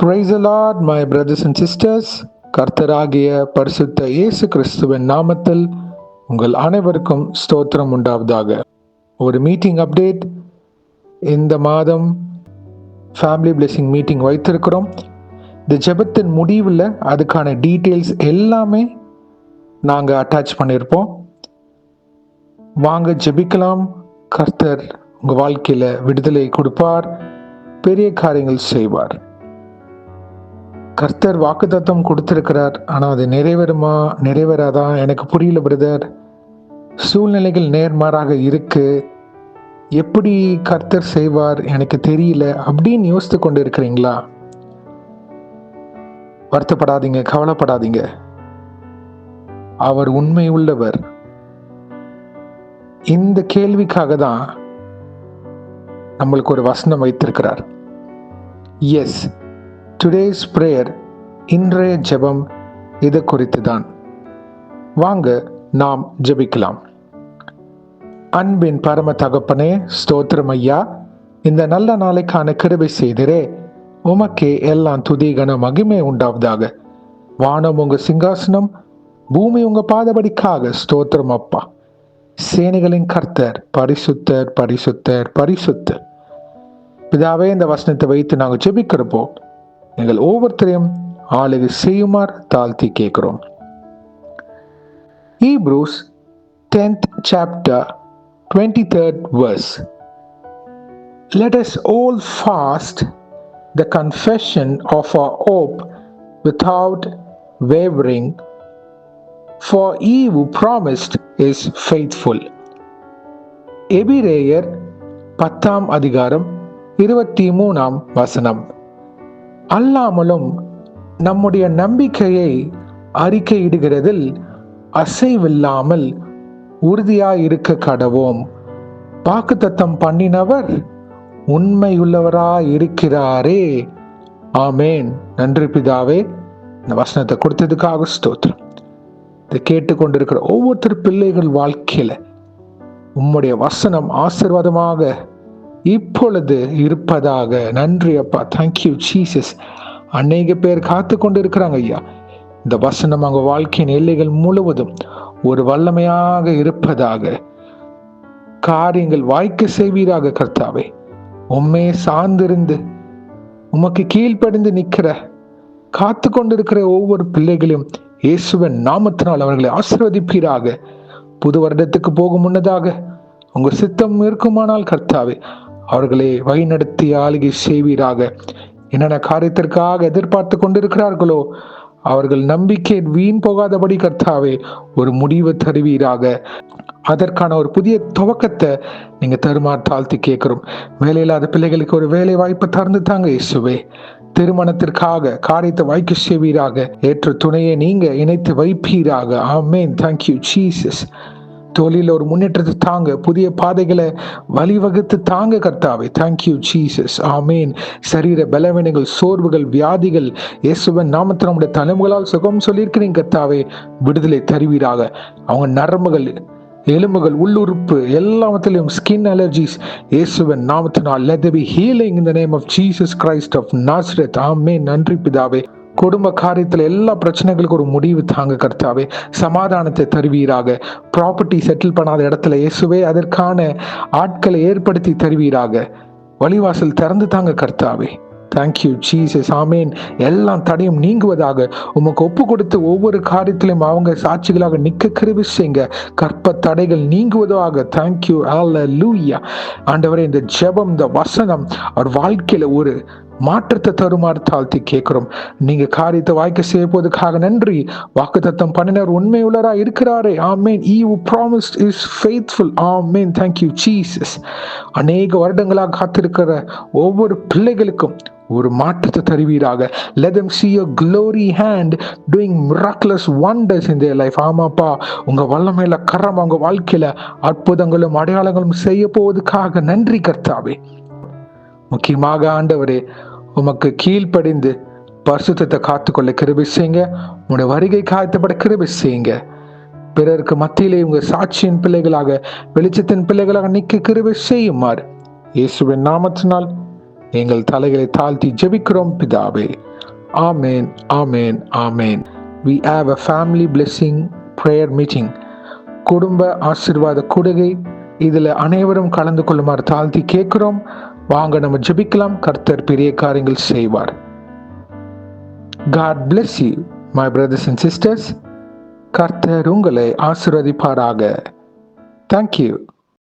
Praise the Lord, my brothers and sisters. கர்த்தராகிய பரிசுத்த இயேசு கிறிஸ்துவின் நாமத்தில் உங்கள் அனைவருக்கும் ஸ்தோத்திரம் உண்டாவதாக. ஒரு மீட்டிங் அப்டேட். இந்த மாதம் ஃபேமிலி பிளெஸிங் மீட்டிங் வைத்திருக்கிறோம். இந்த ஜெபத்தின் முடிவில் அதுக்கான டீட்டெயில்ஸ் எல்லாமே நாங்கள் அட்டாச் பண்ணியிருப்போம். வாங்க ஜெபிக்கலாம். கர்த்தர் உங்கள் வாழ்க்கையில் விடுதலை கொடுப்பார், பெரிய காரியங்கள் செய்வார். கர்த்தர் வாக்குத்தத்தம் கொடுத்திருக்கிறார், ஆனால் அது நிறைவேறுமா நிறைவேறாதா எனக்கு புரியல பிரதர். சூழ்நிலைகள் நேர்மாறாக இருக்கு, எப்படி கர்த்தர் செய்வார் எனக்கு தெரியல அப்படின்னு யோசித்து கொண்டு இருக்கிறீங்களா? வருத்தப்படாதீங்க, கவலைப்படாதீங்க. அவர் உண்மை உள்ளவர். இந்த கேள்விக்காக தான் நம்மளுக்கு ஒரு வசனம் வைத்திருக்கிறார். எஸ், டுடேஸ் பிரேயர், இன்றைய ஜெபம் இது குறித்து தான். வாங்க நாம் ஜெபிக்கலாம். அன்பின் பரம தகப்பனே, ஸ்தோத்திரம் ஐயா. இந்த நல்ல நாளைக்கான கிருபை செய்திரே, உமக்கே எல்லாம் துதி கன மகிமை உண்டாவதாக. வானம் உங்க சிங்காசனம், பூமி உங்க பாதபடிக்காக. ஸ்தோத்திரம் அப்பா. சேனைகளின் கர்த்தர் பரிசுத்தர் பரிசுத்தர் பரிசுத்தர். பிதாவே, இந்த வசனத்தை வைத்து நாங்கள் ஜெபிக்கிறப்போ எங்கள் ஒவ்வொருத்தரையும் ஆளுகை செய்யுமாறு தாழ்த்தி கேட்கிறோம். Hebrews 10th chapter 23rd verse. Let us hold fast the confession of our hope without wavering, for he who promised is faithful. எபிரேயர் 10ஆம் அதிகாரம் 23ஆம் வசனம். அல்லாமலும் நம்முடைய நம்பிக்கையை அறிக்கையிடுகிறதில் அசைவில்லாமல் உறுதியாயிருக்க கடவோம். வாக்குத்தத்தம் பண்ணினவர் உண்மையுள்ளவராய் இருக்கிறாரே. ஆமேன். நன்றி பிதாவே, இந்த வசனத்தை கொடுத்ததுக்காக ஸ்தோத்திரம். இதை கேட்டுக்கொண்டிருக்கிற ஒவ்வொருத்தர் பிள்ளைகள் வாழ்க்கையில உம்முடைய வசனம் ஆசீர்வாதமாக இப்பொழுது இருப்பதாக. நன்றி அப்பா. Thank you Jesus. அநேக பேர் காத்து கொண்டு இருக்கிறாங்க ஐயா. இந்த வசனம் அவங்க வாழ்க்கையின் எல்லைகள் முழுவதும் ஒரு வல்லமையாக இருப்பதாக. காரியங்கள் வாய்க்க செய்வீராக கர்த்தாவே. உம்மே சார்ந்திருந்து உமக்கு கீழ்ப்படிந்து நிற்கிற காத்து கொண்டிருக்கிற ஒவ்வொரு பிள்ளைகளையும் இயேசுவின் நாமத்தினால் அவர்களை ஆசீர்வதிப்பீராக. புது வருடத்துக்கு போகும் முன்னதாக உங்க சித்தம் இருக்குமானால் கர்த்தாவே அவர்களை வழிநடத்தி ஆளுகை செய்வீராக. என்னென்ன காரியத்திற்காக எதிர்பார்த்து கொண்டிருக்கிறார்களோ அவர்கள் நம்பிக்கை வீண் போகாதபடி கர்த்தாவே ஒரு முடிவு தருவீராக. அதற்கான ஒரு புதிய துவக்கத்தை நீங்க தருமாறு தாழ்த்தி கேட்கிறோம். வேலையில்லாத பிள்ளைகளுக்கு ஒரு வேலை வாய்ப்பை திறந்து தாங்க இயேசுவே. திருமணத்திற்காக காரியத்தை வாய்க்க செய்வீராக. ஏற்ற துணையை நீங்க இணைத்து வைப்பீராக. ஆமேன். Thank you Jesus. தொழில ஒரு முன்னேற்றத்தை தாங்க, புதிய பாதைகளை வழிவகுத்து தாங்க கர்த்தாவே. Thank you Jesus. ஆமேன். சரீர பலவீனங்கள், சோர்வுகள், வியாதிகள் இயேசுவின் நாமத்தில் நம்முடைய தலைமுகளால் சுகம் சொல்லியிருக்கிறீங்க கர்த்தாவே. விடுதலை தருவீராக. அவங்க நரம்புகள், எலும்புகள், உள்ளுறுப்பு எல்லாத்திலும் ஸ்கின் அலர்ஜிஸ் இயேசுவின் நாமத்தினால் let there be healing in the name of Jesus Christ of Nazareth. ஆமென். நன்றி பிதாவே. குடும்ப காரியத்தில் எல்லா பிரச்சனைகளுக்கும் ஒரு முடிவு தாங்க கர்த்தாவே. சமாதானத்தை தருவீராக. ப்ராப்பர்ட்டி செட்டில் பண்ணாத இடத்துல இயேசுவே அதற்கான ஆட்களை ஏற்படுத்தி தருவீராக. வழிவாசல் திறந்து தாங்க கர்த்தாவே. Thank you Jesus. ஆமேன். எல்லாம் தடையும் நீங்குவதாக. உமக்கு ஒப்பு கொடுத்து ஒவ்வொரு காரியத்திலும் அவங்க சாட்சிகளாக நிற்க கிருபை செய்யுங்க. கற்ப தடைகள் நீங்குவதாக. தேங்க்யூ. ஹல்லேலூயா. ஆண்டவரே, இந்த ஜெபம், இந்த வசனம் அவர் வாழ்க்கையில ஒரு மாற்றத்தை தருமாறு தாழ்த்தி கேட்கிறோம். நீங்க காரியத்தை வாய்க்க செய்ய போவதற்காக நன்றி. வாக்குத்தத்தம் பண்ணினர் உண்மையுள்ளரா இருக்கிறாரே. ஆமேன். He who promised is faithful. Amen. Thank you Jesus. அநேக வருடங்களாக காத்திருக்கிற ஒவ்வொரு பிள்ளைகளுக்கும் ஒரு மாற்றத்தை தருவீராக. Let them see your glory hand doing miraculous wonders in their life. ஆமாப்பா, உங்க வல்லமையில கரம் அவங்க வாழ்க்கையில அற்புதங்களும் அடையாளங்களும் செய்ய போவதற்காக நன்றி கர்த்தாவே. முக்கியமாக ஆண்டவரே, உமக்கு கீழ்ப்படிந்து பரிசுத்தத்தை காத்துக்கொள்ள கிருபை செய்யுங்க. உங்களுடைய வருகை காயத்தப்பட கிருபை செய்யுங்க. பிறருக்கு மத்தியிலே உங்க சாட்சியின் பிள்ளைகளாக, வெளிச்சத்தின் பிள்ளைகளாக நிற்க கிருபை செய்யுமாறு இயேசுவின் நாமத்தினால் எங்கள் தலைகளை தாழ்த்தி ஜெபிக்கிறோம் பிதாவே. Amen, amen, amen. We have a family blessing prayer meeting. குடும்ப ஆசீர்வாத கூடுகை. இதுல அனைவரும் கலந்து கொள்ளுமாறு தாழ்த்தி கேட்கிறோம். வாங்க நம்ம ஜெபிக்கலாம். கர்த்தர் பெரிய காரியங்கள் செய்வார். God bless you, my brothers and sisters. கர்த்தர் உங்களை ஆசீர்வதிப்பாராக. Thank you.